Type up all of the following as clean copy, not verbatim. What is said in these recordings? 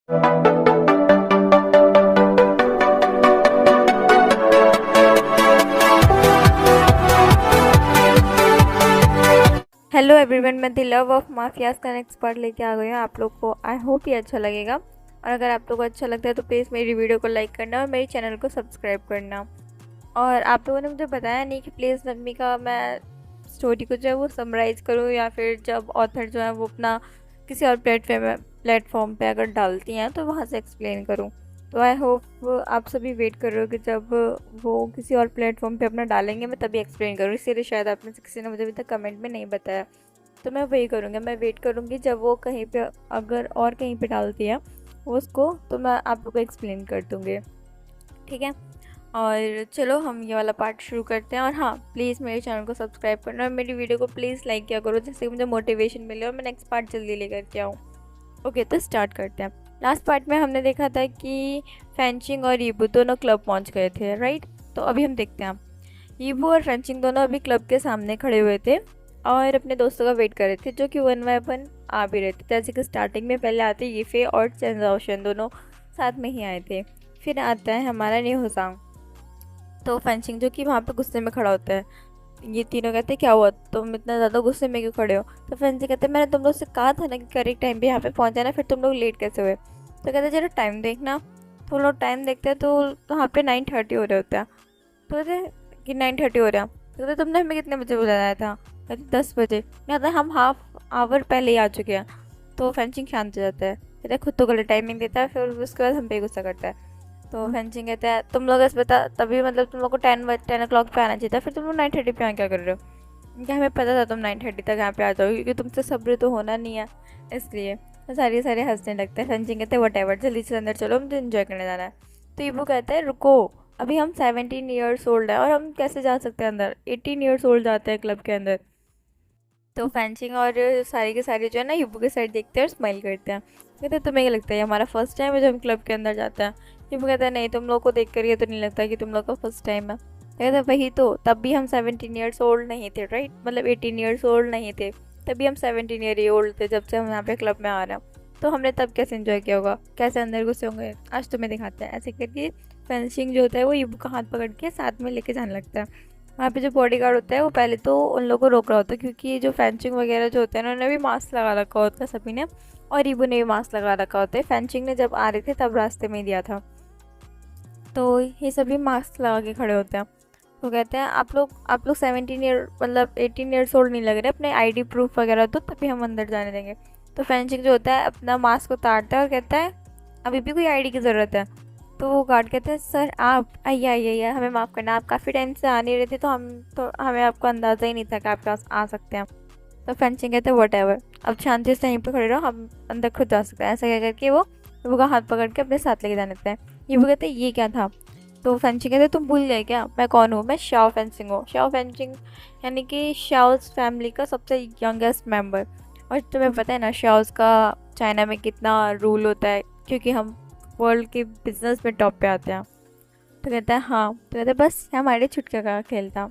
Hello everyone, मैं the love of mafias का next part लेके आ गई हूँ आप लोग को। आई होप ये अच्छा लगेगा, और अगर आप लोग को अच्छा लगता है तो प्लीज़ मेरी वीडियो को लाइक करना और मेरे चैनल को सब्सक्राइब करना। और आप लोगों ने मुझे बताया नहीं कि प्लीज़ नगमी का मैं स्टोरी को जो है वो समराइज़ करूँ, या फिर जब ऑथर जो है वो अपना किसी और प्लेटफॉर्म पे अगर डालती हैं तो वहाँ से एक्सप्लेन करूँ। तो आई होप आप सभी वेट कर रहे हो कि जब वो किसी और प्लेटफॉर्म पे अपना डालेंगे मैं तभी एक्सप्लेन करूँ। इसीलिए शायद आप में से किसी ने मुझे अभी तक कमेंट में नहीं बताया, तो मैं वही करूँगी। मैं वेट करूँगी जब वो कहीं पे अगर और कहीं पे डालती है उसको, तो मैं आप लोग को एक्सप्लेन कर दूँगी, ठीक है। और चलो हम ये वाला पार्ट शुरू करते हैं। और हाँ, प्लीज़ मेरे चैनल को सब्सक्राइब करना और मेरी वीडियो को प्लीज़ लाइक किया करो, जिससे मुझे मोटिवेशन मिले और मैं नेक्स्ट पार्ट जल्दी लेकर के आऊँ। ओके, तो स्टार्ट करते हैं। लास्ट पार्ट में हमने देखा था कि फेंचिंग और यीबू दोनों क्लब पहुंच गए थे, राइट। तो अभी हम देखते हैं, यीबू और फेंचिंग दोनों अभी क्लब के सामने खड़े हुए थे और अपने दोस्तों का वेट कर रहे थे, जो कि 1 बाय 1 आ भी रहे थे। जैसे कि स्टार्टिंग में पहले आते यीफे और चेंजाओशन, दोनों साथ में ही आए थे। फिर आता है हमारा न्यूहोसांग। तो फेंचिंग जो कि वहाँ पे गुस्से में खड़ा होता है, ये तीनों कहते हैं क्या हुआ, तुम इतना ज़्यादा गुस्से में क्यों खड़े हो। तो फेंचिंग कहते हैं मैंने तुम लोग से कहा था ना कि करेक्ट टाइम पे यहाँ पे पहुँच जाना, फिर तुम लोग लेट कैसे हुए। तो कहते हैं जरा टाइम देखना। तो लोग टाइम देखते हैं तो वहाँ पे 9:30 हो रहे होते हैं। तो कहते हैं कि 9:30 हो रहा है। तो कहते तुमने हमें कितने बजे बुलाया था। कहते 10 बजे। कहते हम हाफ आवर पहले ही आ चुके हैं। तो फेंचिंग शांत हो जाता है, कहते खुद तो गलत टाइमिंग देता है, फिर उसके बाद हम पे गुस्सा करता है। तो फेंचिंग कहता है तुम लोग इस बता तभी, मतलब तुम लोग को 10 o'clock पे आना चाहिए था, फिर तुम लोग 9:30 पे यहाँ क्या कर रहे हो। क्या हमें पता था तुम 9:30 तक यहाँ पे आ जाओगे, क्योंकि तुमसे सब्र तो होना नहीं है, इसलिए। तो सारे हंसने लगते हैं। फेंचिंग कहते हैं वट एवर, जल्दी से अंदर चलो, मुझे इन्जॉय करने जाना है। तो यीबू कहता है रुको, अभी हम 17 ईयर्स ओल्ड है और हम कैसे जा सकते हैं अंदर, 18 ईयर्स ओल्ड जाते हैं क्लब के अंदर। तो फेंचिंग और सारी के सारे जो है ना यीबू के साइड देखते हैं और स्माइल करते हैं। कहते हैं तुम्हें क्या लगता है ये हमारा फर्स्ट टाइम है जब हम क्लब के अंदर जाते हैं। यीबू कहता है नहीं, तुम लोग को देख कर ये तो नहीं लगता कि तुम लोग का फर्स्ट टाइम है। कहते हैं वही तो, तब भी हम 17 ईयर्स ओल्ड नहीं थे, राइट, मतलब 18 ईयर्स ओल्ड नहीं थे, तभी हम 17 ईयर ओल्ड थे जब से हम यहाँ पे क्लब में आ रहे हैं। तो हमने तब कैसे इन्जॉय किया होगा, कैसे अंदर घुसे होंगे, आज तुम्हें दिखाते हैं। ऐसे करके फेंसिंग जो होता है वो यीबू का हाथ पकड़ के साथ में लेके जाने लगता है। वहाँ पे जो बॉडीगार्ड होता है वो पहले तो उन लोगों को रोक रहा होता है, क्योंकि ये जो फेंचिंग वगैरह जो होते हैं उन्होंने भी मास्क लगा रखा होता है सभी ने, और ईबू ने भी मास्क लगा रखा होता है। फेंचिंग ने जब आ रहे थे तब रास्ते में ही दिया था, तो ये सभी मास्क लगा के खड़े होते हैं। तो कहते हैं आप लोग 17 ईयर मतलब 18 ईयर्स ओल्ड नहीं लग रहे, अपने आईडी प्रूफ वगैरह तो तभी हम अंदर जाने देंगे। तो फेंचिंग जो होता है अपना मास्क उतारता है और कहता है अभी भी कोई आईडी की ज़रूरत है। तो वो गार्ड कहते हैं सर आप आइए आइए आइए, हमें माफ़ करना, आप काफ़ी टाइम से आ नहीं रहे थे, तो हमें आपको अंदाज़ा ही नहीं था कि आपके पास आ सकते हैं। तो फेंचिंग कहते हैं वट एवर, अब शांति से यहीं पर खड़े रहो, हम अंदर खुद जा सकते हैं। ऐसा कह करके वो का हाथ पकड़ के अपने साथ लेके जाने देते हैं। ये वो कहते हैं ये क्या था। तो फेंचिंग कहते तुम भूल गए क्या, मैं कौन हूँ, मैं शाओ फेंसिंग हूँ। शाओ फेंचिंग यानी कि शाओज फैमिली का सबसे यंगेस्ट मेंबर। और तुम्हें पता है ना शाओज का चाइना में कितना रूल होता है, क्योंकि हम वर्ल्ड के बिजनेस में टॉप पे आते हैं। तो कहता है हाँ। तो कहते हैं बस हमारे छुटके का खेल था,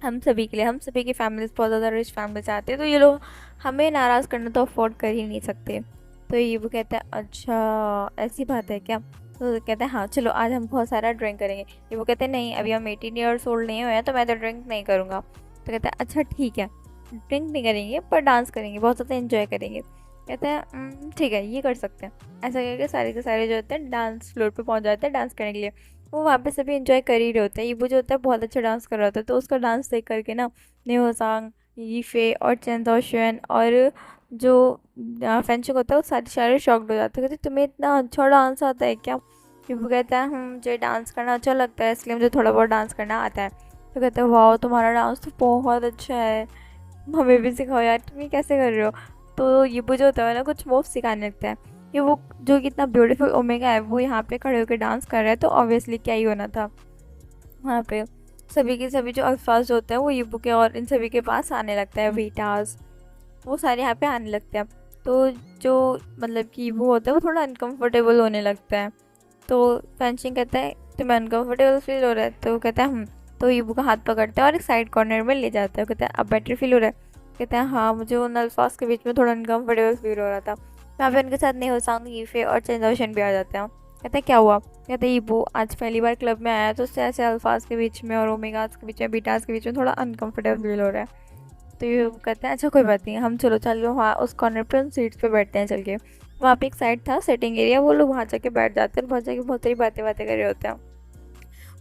हम सभी के लिए, हम सभी की फैमिलीज बहुत ज़्यादा रिच फैमिली से आते हैं, तो ये लोग हमें नाराज़ करना तो अफोर्ड कर ही नहीं सकते। तो ये वो कहता है अच्छा ऐसी बात है क्या। तो कहते हैं हाँ चलो आज हम बहुत सारा ड्रिंक करेंगे। ये वो कहते हैं नहीं, अभी हम 18 ईयर्स ओल्ड नहीं हुए हैं, तो मैं तो ड्रिंक नहीं करूँगा। तो कहता है अच्छा ठीक है, ड्रिंक नहीं करेंगे पर डांस करेंगे, बहुत ज़्यादा इन्जॉय करेंगे। कहते हैं ठीक है, ये कर सकते हैं। ऐसा करके सारे के सारे जो होते हैं डांस फ्लोर पे पहुंच जाते हैं डांस करने के लिए। वो वहाँ पे सभी इन्जॉय कर ही रहे होते हैं। ये वो जो होता है बहुत अच्छा डांस कर रहा होता है, तो उसका डांस देख करके ना न्योसांग, यीफे और चेन ताओशुएन और जो फेंचिंग होता है वो सारे शॉक्ड हो जाते हैं। कहते तुम्हें इतना अच्छा डांस आता है क्या। ये वो कहता है मुझे डांस करना अच्छा लगता है, इसलिए मुझे थोड़ा बहुत डांस करना आता है। तो कहते हैं वाह तुम्हारा डांस तो बहुत अच्छा है, हमें भी सिखाओ यार, तुम ये कैसे कर रहे हो। तो ये वो जो होता है ना कुछ मूव सिखाने लगता है। ये वो जो कितना ब्यूटीफुल ओमेगा है वो यहाँ पे खड़े होकर डांस कर रहा है, तो ऑब्वियसली क्या ही होना था, वहाँ पे सभी के सभी जो अल्फाज जो होते हैं वो यीबू के और इन सभी के पास आने लगता है। वीटास वो सारे यहाँ पे आने लगते हैं। तो जो मतलब कि यीबू होता है वो थोड़ा अनकम्फर्टेबल होने लगता है। तो फेंचिंग कहता है तुम्हें अनकम्फर्टेबल फील हो रहा है। तो कहता है तो यीबू का हाथ पकड़ता है और एक साइड कॉर्नर में ले जाता है। कहता है अब बेटर फील हो रहा है। कहते हैं हाँ मुझे उन अल्फाज के बीच में थोड़ा अनकम्फर्टेबल फील हो रहा था। वहाँ पे उनके साथ नेहो सांग, यीफे और चेन जाओशन भी आ जाते हैं। कहते हैं क्या हुआ? कहते हैं वो आज पहली बार क्लब में आया तो उससे ऐसे अल्फाज के बीच में और ओमेगास के बीच में, बीटास के बीच में थोड़ा अनकंफर्टेबल फील हो रहा है। तो ये कहते हैं अच्छा कोई बात नहीं, हम चलो वहाँ उस कॉर्नर पे उन सीट्स पे बैठते हैं चल के। वहाँ पे एक साइड था सेटिंग एरिया, वो लोग वहाँ जाके बैठ जाते हैं और वहाँ जाके बहुत सारी बातें कर रहे होते हैं।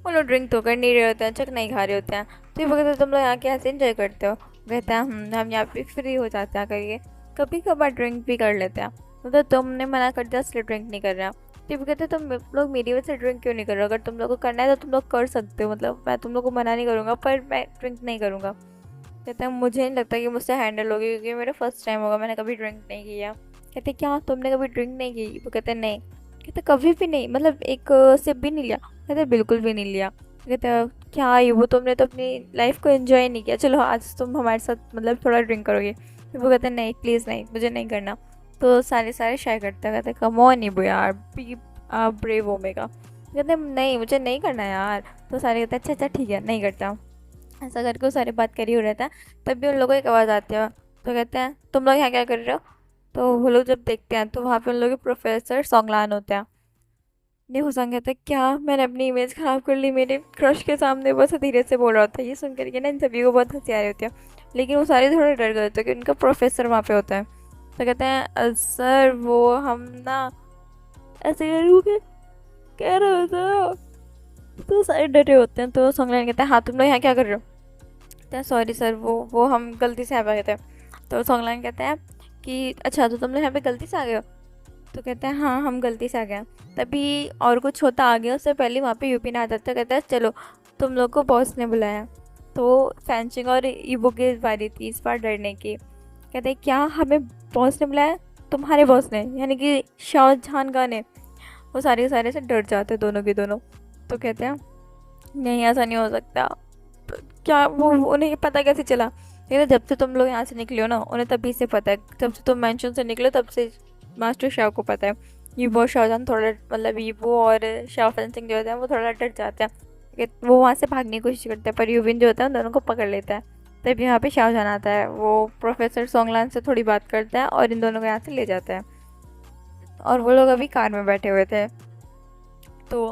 वो लोग ड्रिंक तो कर नहीं रहे होते हैं, चक नहीं खा रहे होते हैं। तो ये कहते हैं तुम लोग यहाँ के ऐसे इंजॉय करते हो? कहते हैं हम यहाँ पे फ्री हो जाते हैं करके, कभी कभार ड्रिंक भी कर लेते हैं। मतलब तुमने मना कर दिया इसलिए ड्रिंक नहीं कर रहे हैं। तो ये कहते हैं तुम लोग मेरी वजह से ड्रिंक क्यों नहीं कर रहे हो? अगर तुम लोग को करना है तो तुम लोग कर सकते हो, मतलब मैं तुम लोग को मना नहीं करूँगा, पर मैं ड्रिंक नहीं करूँगा। कहते हैं मुझे नहीं लगता कि मुझसे हैंडल होगी, क्योंकि मेरा फर्स्ट टाइम होगा, मैंने कभी ड्रिंक नहीं किया। कहते क्या तुमने कभी ड्रिंक नहीं की? वो कहते नहीं। कहते कभी भी नहीं, मतलब एक सिप भी नहीं लिया? कहते बिल्कुल भी नहीं लिया। कहते क्या ये वो तुमने तो अपनी लाइफ को एंजॉय नहीं किया, चलो आज तुम हमारे साथ मतलब थोड़ा ड्रिंक करोगे? फिर वो कहते हैं नहीं प्लीज़ नहीं, मुझे नहीं करना। तो सारे शाय करते हैं, कहते कम ऑन नहीं वो यार, बी ब्रेव ओमेगा। कहते नहीं मुझे नहीं करना यार। तो सारे कहते हैं अच्छा ठीक है नहीं करता। ऐसा करके वो सारी बात करी हो रहता है। तब भी उन लोगों को एक आवाज़ आती है, तो कहते हैं तुम लोग यहाँ क्या कर रहे हो? तो वो लोग जब देखते हैं तो वहाँ पे उन लोग के प्रोफेसर सोंगलान होते हैं। नेहुसंग कहता है क्या मैंने अपनी इमेज ख़राब कर ली मेरे क्रश के सामने? बहुत धीरे से बोल रहा होता है। ये सुन करके ना इन सभी को बहुत हंसी आ रही होती है, लेकिन वो सारे थोड़े डर गए होते हैं कि उनका प्रोफेसर वहाँ पे होता है। तो कहते हैं सर वो हम ना ऐसे करके कह रहे होते हैं। तो सारे डरे होते हैं। तो सोंगलान कहते हैं हाँ तुम लोग यहाँ क्या कर रहे हो? कहते हैं सॉरी सर वो हम गलती से यहाँ पे गए थे। तो सोंगलान कहते हैं कि अच्छा तो तुम लोग यहाँ पे गलती से आ गए हो? तो कहते हैं हाँ हम गलती से आ गए। तभी और कुछ होता आ गया, उससे पहले वहाँ पे यूपी ना आ जाता। कहता है चलो तुम लोग को बॉस ने बुलाया। तो फैंचिंग और ईबो की बारी थी इस बार डरने की। कहते हैं क्या हमें बॉस ने बुलाया? तुम्हारे बॉस ने, यानी कि शाहजहान खान ने? वो सारे से डर जाते दोनों के दोनों। तो कहते हैं नहीं ऐसा नहीं हो सकता। तो क्या वो उन्हें पता कैसे चला? कहते जब से तुम लोग यहाँ से निकले हो ना, उन्हें तभी से पता है, जब से तुम मैंशन से निकले तब से मास्टर शाह को पता है। ईबो और शाहजहान थोड़ा मतलब ईबो और शाह फेंसिंग जो होता है वो थोड़ा डर जाते हैं कि वो वहाँ से भागने की कोशिश करते हैं, पर यूविन जो होता है उन दोनों को पकड़ लेता है। तब यहाँ पे शाहजहान आता है, वो प्रोफेसर सोंगलान से थोड़ी बात करता है और इन दोनों को यहाँ से ले जाता है। और वो लोग अभी कार में बैठे हुए थे। तो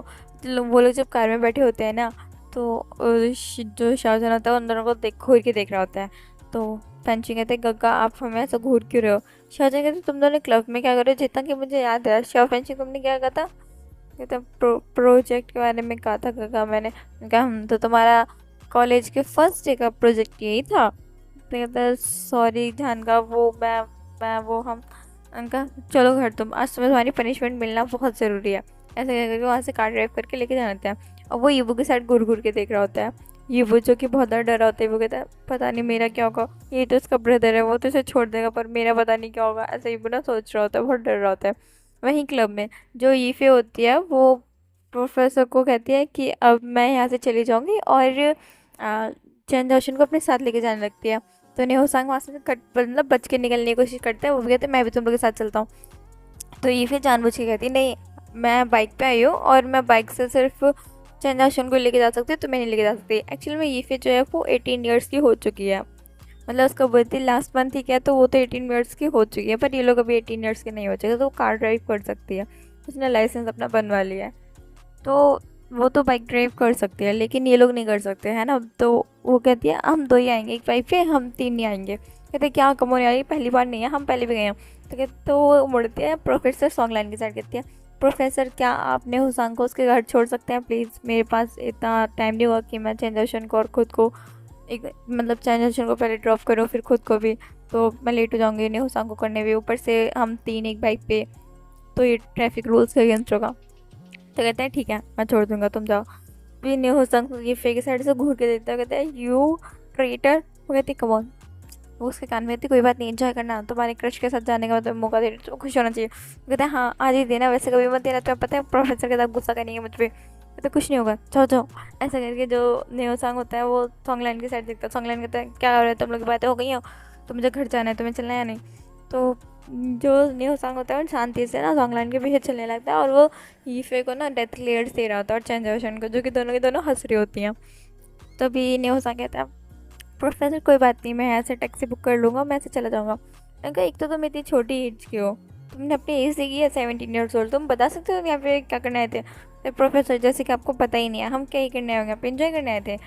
वो लोग जब कार में बैठे होते हैं ना, तो जो शाहजहान होता है उन दोनों को घूर के देख रहा होता है। तो फैंचिंग कहते हैं गग्गा आप हमें ऐसा घूर क्यों रहे हो? शाहजहान कहते तुम दोनों क्लब में क्या कर रहे हो? जितना कि मुझे याद है शाह फैंचिंग तुमने क्या कहा था? कहते प्रोजेक्ट के बारे में कहा था गग्गा मैंने। कहा तो तुम्हारा कॉलेज के फर्स्ट डे का प्रोजेक्ट यही था? तो कहता है सॉरी ध्यान का वो मैं वो हम उनका चलो घर, तुम आज तुम्हें तुम्हारी पनिशमेंट मिलना बहुत ज़रूरी है। ऐसे करके वहाँ से कार ड्राइव करके लेके जाना होता है। और वो ईबू के साथ घूर के देख रहा होता है। ईबू जो कि बहुत ज़्यादा डरा होता है, वो कहता है पता नहीं मेरा क्या होगा, ये तो इसका ब्रदर है वो तो इसे छोड़ देगा, पर मेरा पता नहीं क्या होगा। ऐसे ईबू ना सोच रहा होता है, बहुत डर रहा होता है। वहीं क्लब में जो यीफे होती है वो प्रोफेसर को कहती है कि अब मैं यहाँ से चली जाऊँगी, और चैन जाओशन को अपने साथ लेके जाने लगती है। तो नेहोसांग वहाँ से मतलब बच के निकलने की कोशिश करता है। वो भी कहते हैं मैं भी तुम लोग के साथ चलता हूँ। तो ये फिर जानबूझ के कहती नहीं मैं बाइक पे आई हूँ और मैं बाइक से सिर्फ चैन जाओशन को लेके जा सकती हूँ, तुम्हें नहीं लेके जा सकती। एक्चुअली में ये फिर जो है वो 18 ईयर्स की हो चुकी है, मतलब उसका बर्थडे लास्ट मंथ ही क्या, तो वो तो 18 ईयर्स की हो चुकी है, पर ये लोग अभी 18 ईयर्स के नहीं हो चुके, तो वो कार ड्राइव कर सकती है। उसने लाइसेंस अपना बनवा लिया है, तो वो तो बाइक ड्राइव कर सकती है, लेकिन ये लोग नहीं कर सकते है ना। तो वो कहती है हम 2 ही आएंगे एक बाइक पे, हम 3 नहीं आएंगे। कहते क्या कमोन यार, पहली बार नहीं है, हम पहले भी गए हैं। तो कहते तो वो मुड़ती है प्रोफेसर सोंगलान की साइड, कहती है प्रोफेसर क्या आप नेहुसांग को उसके घर छोड़ सकते हैं प्लीज़? मेरे पास इतना टाइम नहीं हुआ कि मैं चैन जाओशन को और ख़ुद को एक मतलब चैन जाओशन को पहले ड्रॉप करूँ फिर खुद को भी, तो मैं लेट हो जाऊँगी नेहुसांग को करने भी, ऊपर से हम 3 एक बाइक पे, तो ये ट्रैफिक रूल्स के अगेंस्ट होगा। तो कहते हैं ठीक है मैं छोड़ दूंगा तुम जाओ। भी नेहुसांग ये फेक साइड से घूर के देता है, कहता है यू ट्रेटर। वो कहती है कम ऑन। वो उसके कान में कहती कोई बात नहीं एंजॉय करना, तुम्हारे क्रश के साथ जाने का मतलब मौका दे रही तो खुश होना चाहिए। वो कहते हैं हाँ आज ही देना, वैसे कभी मत देना, तुम्हें पता है प्रोफेसर के साथ गुस्सा करेंगे मुझ पर। कहते कुछ नहीं होगा जाओ जाओ। ऐसा करके जो नेहुसांग होता है वो सोंगलान की साइड देखता है। सोंगलान कहता है क्या हो रहा है, तुम लोग की बातें हो गई हो, तो मुझे घर जाना है, तुम्हें चलना है या नहीं? तो जो नेहुसांग होता है वो शांति से ना सोंगलान के पीछे चलने लगता है, और वो यीफे को ना डेथ लेयर्स दे रहा होता है और चैन जाओशन को, जो कि दोनों की दोनों हंस रही होती हैं। तभी नेहुसांग कहता है प्रोफेसर कोई बात नहीं, मैं यहाँ से टैक्सी बुक कर लूँगा, मैं ऐसे चला जाऊँगा। मैंने कहा एक तो तुम इतनी छोटी एज के हो, तुमने अपनी एज देखी है 17 ईयर्स ओल्ड, तुम बता सकते हो यहाँ पे क्या करने आए थे? तो प्रोफेसर जैसे कि आपको पता ही नहीं है, हम क्या ही करने आए होंगे, यहाँ पे इन्जॉय करने आए थे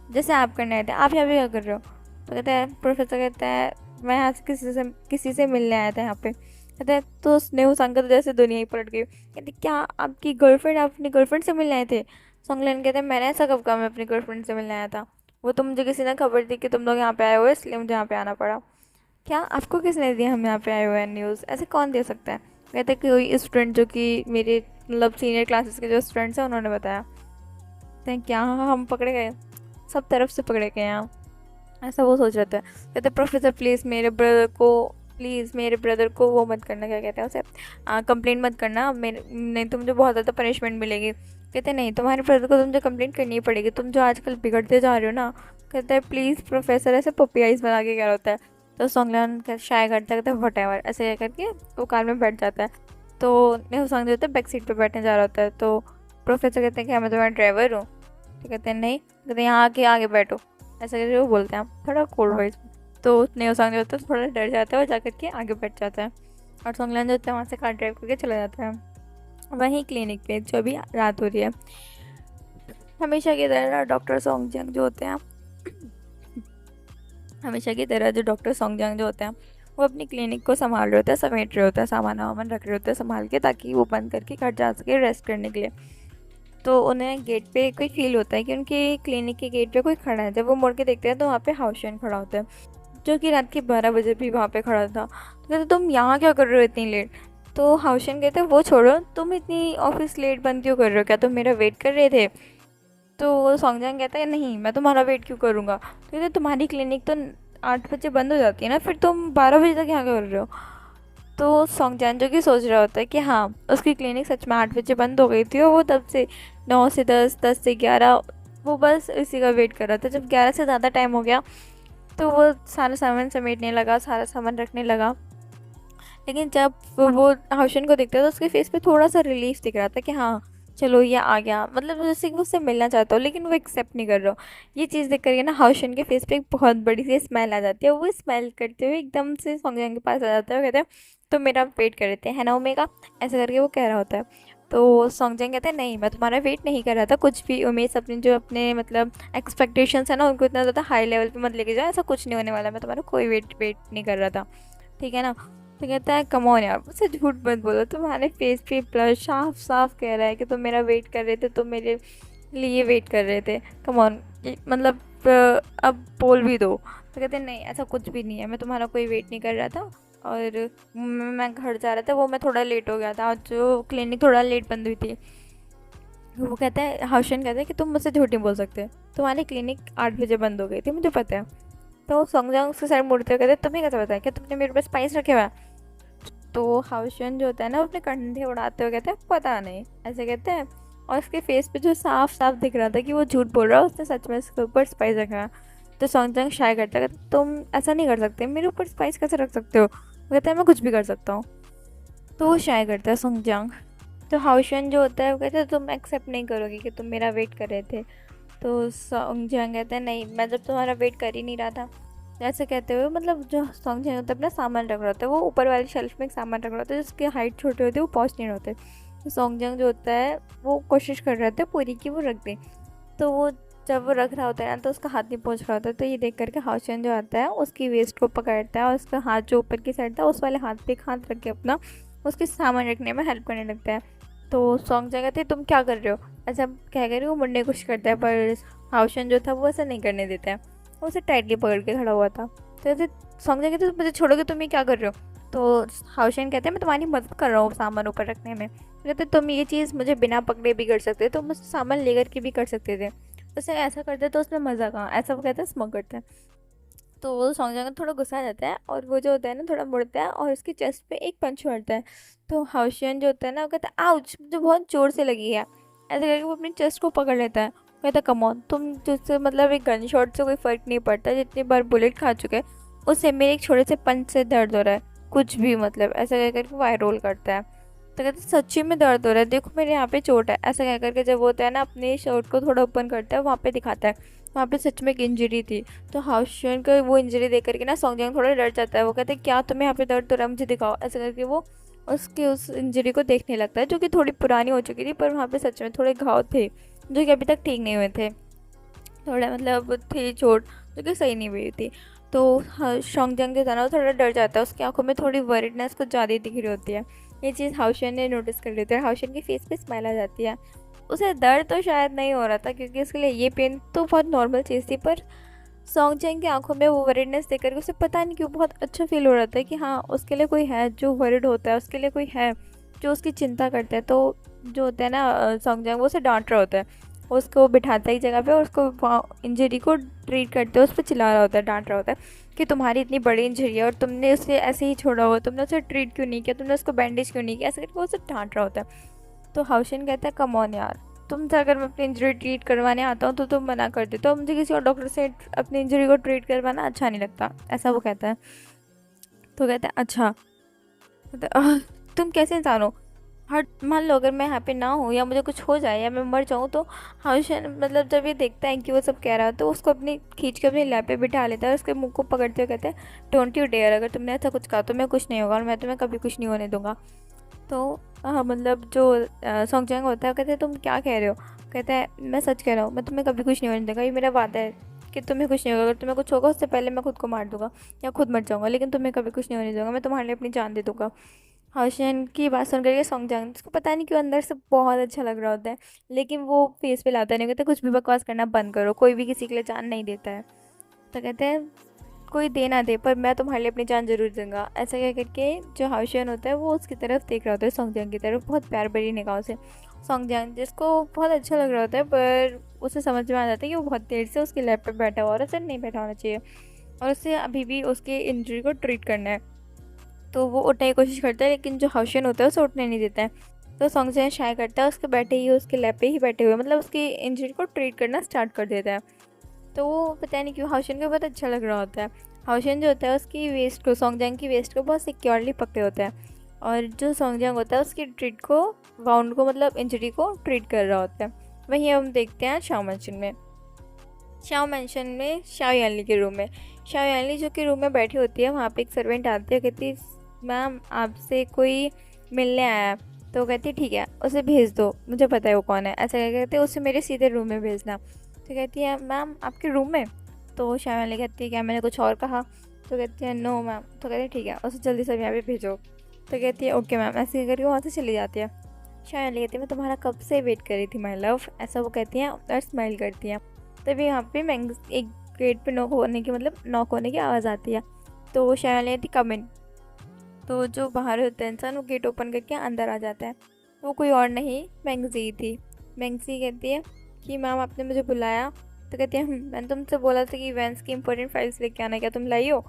जैसे आप करने आए थे, आप यहाँ पे क्या कर रहे हो? तो कहता है, प्रोफेसर कहता है मैं यहाँ से किसी से मिलने आया था यहाँ पे। कहता है तो स्नेह संगत जैसे दुनिया ही पलट गई। कहते क्या आपकी गर्लफ्रेंड, आप अपनी गर्लफ्रेंड से मिलने आए थे? सॉन्गलैन कहते हैं मैंने ऐसा कब कहा मैं अपनी गर्लफ्रेंड से मिलने आया था? वो तो मुझे किसी ने खबर दी कि तुम लोग यहाँ पे आए हुए, इसलिए मुझे यहाँ पे आना पड़ा। क्या आपको किसने दिया हम यहाँ पे आए हुए हैं न्यूज़? ऐसे कौन दे सकता है? कहते कोई स्टूडेंट जो कि मेरे मतलब सीनियर क्लासेस के जो स्टूडेंट्स हैं उन्होंने बताया। कहते हैं क्या हम पकड़े गए? सब तरफ से पकड़े गए हैं, ऐसा वो सोच रहे थे। कहते प्रोफेसर प्लीज़ मेरे ब्रदर को वो मत करना, क्या कहते हैं उसे, कंप्लेंट मत करना मेरे, नहीं तो मुझे बहुत ज़्यादा पनिशमेंट मिलेगी। कहते नहीं, तुम्हारे ब्रदर को तुझे कंप्लेंट करनी ही पड़ेगी, तुम जो आजकल बिगड़ते जा रहे हो ना। कहते हैं प्लीज़ प्रोफेसर, ऐसे पपी आइज़ बना के क्या होता है? तो सॉन्गलान शाय करता है, कहते हैं व्हाटएवर, ऐसे करके वो कार में बैठ जाता है। तो नेहरू सॉन्ग जो होता है बैक सीट पर बैठने जा रहा होता है। तो प्रोफेसर कहते हैं कि मैं तुम्हारा ड्राइवर हूँ। तो कहते हैं नहीं, कहते यहाँ आके आगे बैठो, ऐसा करके वो बोलते हैं थोड़ा कोल्ड वॉइस। तो नेहरू सॉन्ग जो होता है थोड़ा डर जाता है और जाकर के आगे बैठ जाता है। और सॉन्गलान जो होता है वहाँ से कार ड्राइव करके चला जाता है वहीं क्लिनिक पे, जो अभी रात हो रही है। हमेशा की तरह डॉक्टर सॉन्गजांग जो होते हैं हमेशा की तरह जो डॉक्टर सॉन्गजांग जो होते हैं वो अपनी क्लिनिक को संभाल रहे होते हैं, समेट रहे होते हैं, सामान वामान रख रहे होते हैं संभाल के, ताकि वो बंद करके घर जा सके रेस्ट करने के लिए। तो उन्हें गेट पे कोई फील होता है कि उनके क्लिनिक के गेट पे कोई खड़ा है। जब वो मुड़ के देखते हैं तो वहाँ पे हाउशन खड़ा होता है, जो कि रात के 12 बजे भी वहाँ पे खड़ा था। तो कहते तुम यहाँ क्या कर रहे हो इतनी लेट? तो हाउशन कहते वो छोड़ो, तुम इतनी ऑफिस लेट बंद क्यों कर रहे हो, क्या तुम मेरा वेट कर रहे थे? तो सॉन्गजांग कहता है नहीं, मैं तुम्हारा वेट क्यों करूँगा। तो कहते तुम्हारी क्लिनिक तो 8 बजे बंद हो जाती है ना, फिर तुम 12 बजे तक यहाँ कर रहे हो? तो सॉन्गजांग जो कि सोच रहा होता है कि हाँ उसकी क्लिनिक सच में 8 बजे बंद हो गई थी और वो तब से 9 से 10, 10 से 11 वो बस इसी का वेट कर रहा था। जब 11 से ज़्यादा टाइम हो गया तो वो सारा सामान समेटने लगा, सारा सामान रखने लगा। लेकिन जब वो हाउशन को देखता है तो उसके फेस पे थोड़ा सा रिलीफ दिख रहा था कि हाँ चलो ये आ गया, मतलब जैसे कि वो उससे मिलना चाहता हो लेकिन वो एक्सेप्ट नहीं कर रहा हो। ये चीज़ देख करके ना हाउशन के फेस पे एक बहुत बड़ी सी स्मेल आ जाती है। वो स्मेल करते हुए एकदम से सॉन्गजांग के पास आ जाता है, वो कहते हैं तो मेरा वेट कर रहे थे है ना ओमेगा, ऐसा करके वो कह रहा होता है। तो सॉन्गजांग कहते हैं नहीं, मैं तुम्हारा वेट नहीं कर रहा था कुछ भी। उमेश अपने जो अपने मतलब एक्सपेक्टेशंस है ना उनको इतना ज़्यादा हाई लेवल पे मत लेके जाओ, ऐसा कुछ नहीं होने वाला, मैं तुम्हारा कोई वेट नहीं कर रहा था, ठीक है ना। तो कहता है कम ऑन यार, मुझसे झूठ मत बोलो, तुम्हारे फेस पे ब्लश साफ साफ कह रहा है कि तुम मेरा वेट कर रहे थे, तुम मेरे लिए वेट कर रहे थे, कम ऑन, मतलब अब बोल भी दो। तो कहते हैं नहीं ऐसा कुछ भी नहीं है, मैं तुम्हारा कोई वेट नहीं कर रहा था और मैं घर जा रहा था, वो मैं थोड़ा लेट हो गया था, जो क्लिनिक थोड़ा लेट बंद हुई थी। वो कहता है हाउशन कहता है कि तुम मुझसे झूठ नहीं बोल सकते, तुम्हारी क्लिनिक 8 बजे बंद हो गई थी, मुझे पता है। तो सॉन्गजांग उसके साइड मुड़ते हुए कहते हैं तुम्हें कैसे पता है, क्या तुमने मेरे पास स्पाइस रखे हुआ है? तो हाउशन जो होता है ना अपने कंधे उड़ाते हुए कहते हैं पता नहीं, ऐसे कहते हैं। और उसके फेस पे जो साफ साफ दिख रहा था कि वो झूठ बोल रहा है, उसने सच में इसके ऊपर स्पाइस रखा है। तो सॉन्गजांग शाय करता है, कहता तुम ऐसा नहीं कर सकते, मेरे ऊपर स्पाइस कैसे रख सकते हो? वो कहता है मैं कुछ भी कर सकता हूँ। तो वो शाय करता है सॉन्गजांग। तो हाउशन जो होता है वो कहता है तुम एक्सेप्ट नहीं करोगे कि तुम मेरा वेट कर रहे थे। तो सॉन्गजांग कहता है नहीं, मैं जब तुम्हारा वेट कर ही नहीं रहा था, ऐसे कहते हुए मतलब जो सॉन्गजांग होता है अपना सामान रख रहा होता है, वो ऊपर वाली शेल्फ में एक सामान रख रहा होता है जिसकी हाइट छोटे होती है, वो पहुँच नहीं होते। तो सॉन्गजांग जो होता है वो कोशिश कर रहा होता है पूरी की वो रख दे। तो वो जब वो रख रहा होता है ना तो उसका हाथ नहीं पहुँच रहा होता है। तो ये देख करके हाउशन जो आता है उसकी वेस्ट को पकड़ता है और उसका हाथ जो ऊपर की साइड था उस वाले हाथ पे एक हाथ रख के अपना उसके सामान रखने में हेल्प करने लगता है। तो सॉन्गजांग कहते तुम क्या कर रहे हो, ऐसा कह कर वो मुड़ने की कोशिश करता है, पर हाउशन जो था वो ऐसा नहीं करने देता है, वो उसे टाइटली पकड़ के खड़ा हुआ था। तो ऐसे सॉन्गजांग कहते मुझे छोड़ोगे, तुम ये क्या कर रहे हो? तो हाउशन कहते हैं मैं तुम्हारी मदद कर रहा हूँ सामान ऊपर रखने में। कहते तुम ये चीज़ मुझे बिना पकड़े भी कर सकते, तुम मुझसे सामान लेकर के भी कर सकते थे, उसे ऐसा करते तो उसमें मज़ा कहाँ, ऐसा वो कहता है स्मग करता है। तो वो सॉन्गजांग थोड़ा गुस्सा आ जाता है और वो जो होता है ना थोड़ा मुड़ता है और उसकी चेस्ट पे एक पंच मारता है। तो हाउशियन जो होता है ना वो कहता है आउच, मुझे बहुत ज़ोर से लगी है, ऐसे करके वो अपनी चेस्ट को पकड़ लेता है। कहता है कम ऑन, तुम जिससे मतलब एक गन शॉट से कोई फ़र्क नहीं पड़ता, जितनी बार बुलेट खा चुके हैं उससे मेरे एक छोटे से पंच से दर्द हो रहा है, कुछ भी मतलब, ऐसा कह करके वाई रोल करता है। तो कहते सच्ची में दर्द हो रहा है, देखो मेरे यहाँ पे चोट है, ऐसा कह करके जब वो होता है ना अपने शर्ट को थोड़ा ओपन करता है, वहाँ पे दिखाता है वहाँ पे सच में एक इंजरी थी। तो हाउशियन को वो इंजरी देख करके ना सॉन्गजांग थोड़ा डर जाता है, वो कहते हैं क्या तुम्हें यहाँ पे दर्द हो रहा है, मुझे दिखाओ, ऐसा करके वो उसकी उस इंजरी को देखने लगता है, जो कि थोड़ी पुरानी हो चुकी थी, पर वहाँ पे सच में थोड़े घाव थे जो कि अभी तक ठीक नहीं हुए थे। थोड़ा मतलब थी चोट जो कि सही नहीं हुई थी। तो शोंगजंग जो था ना वो थोड़ा डर जाता है, उसकी आंखों में थोड़ी वरीडनेस कुछ ज़्यादा दिख रही होती है। ये चीज़ हाउशन ने नोटिस कर ली थी और हाउशन की फेस पे स्माइल आ जाती है। उसे दर्द तो शायद नहीं हो रहा था क्योंकि उसके लिए ये पेन तो बहुत नॉर्मल चीज़ थी, पर सॉन्गचैन की आंखों में वो वरीडनेस देख कर उसे पता नहीं क्यों बहुत अच्छा फील हो रहा था कि हाँ उसके लिए कोई है जो वरीड होता है, उसके लिए कोई है जो उसकी चिंता करता है। तो जो होता है ना सॉन्गचैन वो उसे डांट रहा होता है, उसको बिठाता ही जगह पे और उसको इंजरी को ट्रीट करते हुए उस पर चिल्ला रहा होता है, डांट रहा होता है कि तुम्हारी इतनी बड़ी इंजरी है और तुमने उसे ऐसे ही छोड़ा हुआ, तुमने उसे ट्रीट क्यों नहीं किया, तुमने उसको बैंडेज क्यों नहीं किया, ऐसे करके वो उसे डांट रहा होता है। तो हाउशन कहता है कम ऑन यार, तुमसे अगर मैं अपनी इंजरी ट्रीट करवाने आता हूँ तो तुम मना कर देते हो, मुझे किसी और डॉक्टर से अपनी इंजरी को ट्रीट करवाना अच्छा नहीं लगता, ऐसा वो कहता है। तो कहता है अच्छा, तुम कैसे इंसान हो, हर मान लो अगर मैं यहाँ पे ना हूँ या मुझे कुछ हो जाए या मैं मर जाऊँ तो हाउशन मतलब जब ये देखता है कि वो सब कह रहा है तो उसको अपनी खींच के अपनी लैप पे बिठा लेता है और उसके मुंह को पकड़ते हुए कहते हैं डोंट यू डेयर, अगर तुमने ऐसा कुछ कहा तो मैं कुछ नहीं होगा और मैं तुम्हें कभी कुछ नहीं होने दूंगा। तो मतलब जो सॉन्गचैंग होता है कहते हैं तुम क्या कह रहे हो, कहता है मैं सच कह रहा हूँ, मैं तुम्हें कभी कुछ नहीं होने दूंगा, ये मेरा वादा है कि तुम्हें कुछ नहीं होगा, अगर तुम्हें कुछ होगा उससे पहले मैं खुद को मार दूंगा या खुद मर जाऊंगा, लेकिन तुम्हें कभी कुछ नहीं होने दूंगा, मैं तुम्हारे लिए अपनी जान दे दूंगा। हाउशन की बात सुन करके सॉन्गचैंग उसको पता नहीं क्यों अंदर से बहुत अच्छा लग रहा होता है, लेकिन वो फेस पे लाता नहीं, कहता कुछ भी बकवास करना बंद करो, कोई भी किसी के लिए जान नहीं देता है। तो कहते हैं कोई दे ना दे पर मैं तुम्हारे लिए अपनी जान जरूर दूंगा, ऐसा कह करके जो हाउशन होता है वो उसकी तरफ देख रहा होता है, सॉन्गचैंग की तरफ बहुत प्यार भरी निगाहों से। सॉन्गचैंग जिसको बहुत अच्छा लग रहा होता है पर उसे समझ में आ जाता है कि वो बहुत देर से उसके लैब पर बैठा हुआ और उसे नहीं बैठा होना चाहिए और उसे अभी भी उसके इंजरी को ट्रीट करना है। तो वो उठने की कोशिश करता है लेकिन जो हाउशन होता है उसे उठने नहीं देता है। तो सॉन्गचैन शाय करता है उसके बैठे ही उसके लैब पे ही बैठे हुए, मतलब उसकी इंजरी को ट्रीट करना स्टार्ट कर देता है। तो वो पता नहीं क्यों हाउशन को बहुत अच्छा लग रहा होता है। हाउशन जो होता है उसकी वेस्ट को, सॉन्गजैंग की वेस्ट को बहुत सिक्योरली पकड़े होता है और जो सॉन्गजैंग होता है उसकी ट्रीट को, वाउंड को मतलब इंजरी को ट्रीट कर रहा होता है। वहीं हम देखते हैं शाओ मैंशन में। शाओ मैंशन में शाओ यानली के रूम में, शाओ यानली जो कि रूम में बैठी होती है, वहाँ पे एक सर्वेंट आती है, कहती मैम आपसे कोई मिलने आया है। तो कहती है ठीक है उसे भेज दो, मुझे पता है वो कौन है, ऐसा कहते हैं उसे मेरे सीधे रूम में भेजना। तो कहती है मैम आपके रूम में। तो शाओ यानली कहती है क्या मैंने कुछ और कहा। तो कहती है नो मैम। तो कहती है ठीक है उसे जल्दी से यहाँ पे भेजो। तो कहती है ओके मैम, ऐसे करके वहाँ से चली जाती है। शाओ यानली कहती है मैं तुम्हारा कब से वेट कर रही थी माय लव, ऐसा वो कहती हैं और स्माइल करती हैं। तभी यहाँ पे मैंग एक गेट पे नॉक होने की आवाज़ आती है। तो वो शायद नहीं थी कम इन। तो जो बाहर होता है इंसान वो गेट ओपन करके अंदर आ जाता है। वो कोई और नहीं मैंगजी थी। मैंगजी कहती है कि मैम आपने मुझे बुलाया। तो कहती है मैंने तुमसे बोला था कि इवेंट्स की इंपॉर्टेंट फाइल्स लेके आना, क्या तुम लाई हो।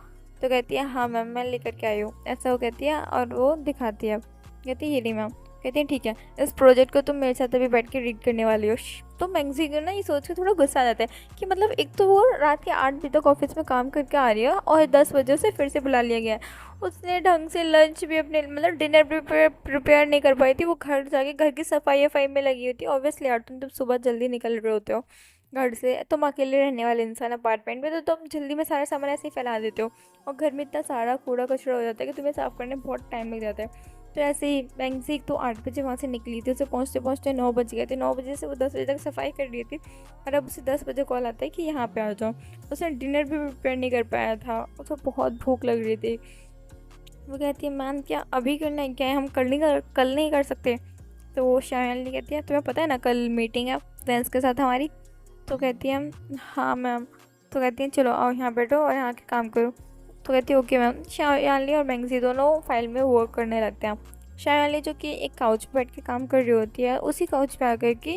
तो कहती है हाँ मैम मैं लेकर के आई हूँ, ऐसा वो कहती है और वो दिखाती है, कहती है ये रही मैम। कहती है ठीक है इस प्रोजेक्ट को तुम मेरे साथ अभी बैठ के रीड करने वाली हो। तो मैंगजी को ना ये सोच के थोड़ा गुस्सा आ जाता है कि मतलब एक तो वो रात के 8 बजे तक ऑफिस में काम करके आ रही है और 10 बजे से फिर से बुला लिया गया है। उसने ढंग से लंच भी अपने मतलब डिनर प्रिपेयर नहीं कर पाई थी, वो घर जाके घर की सफाई में लगी हुई थी। ऑब्वियसली यार तुम जब सुबह जल्दी निकल रहे होते हो घर से, तुम अकेले रहने वाले इंसान अपार्टमेंट में, तो तुम जल्दी में सारा सामान ऐसे ही फैला देते हो और घर में इतना सारा कूड़ा कचरा हो जाता है कि तुम्हें साफ़ करने में बहुत टाइम लग जाता है। तो ऐसे ही मैंगजी तो 8 बजे वहाँ से निकली थी, उसे पहुँचते पहुँचते 9 बज गए थे। 9 बजे से वो 10 बजे तक सफाई कर रही थी और अब उसे 10 बजे कॉल आता है कि यहाँ पे आ जाओ। उसने डिनर भी प्रिपेयर नहीं कर पाया था, उसे बहुत भूख लग रही थी। वो कहती है मैम क्या अभी करना है, क्या है हम कल नहीं कर सकते। तो वो शायली कहती है तुम्हें पता है ना कल मीटिंग है फ्रेंड्स के साथ हमारी। तो कहती है हाँ मैम। तो कहती हैं चलो आओ यहाँ बैठो और यहाँ के काम करो। तो कहती है ओके मैम। शायली और मैंगजी दोनों फाइल में वर्क करने लगते हैं। शायली जो कि एक काउच पे बैठ के काम कर रही होती है, उसी काउच पे आकर के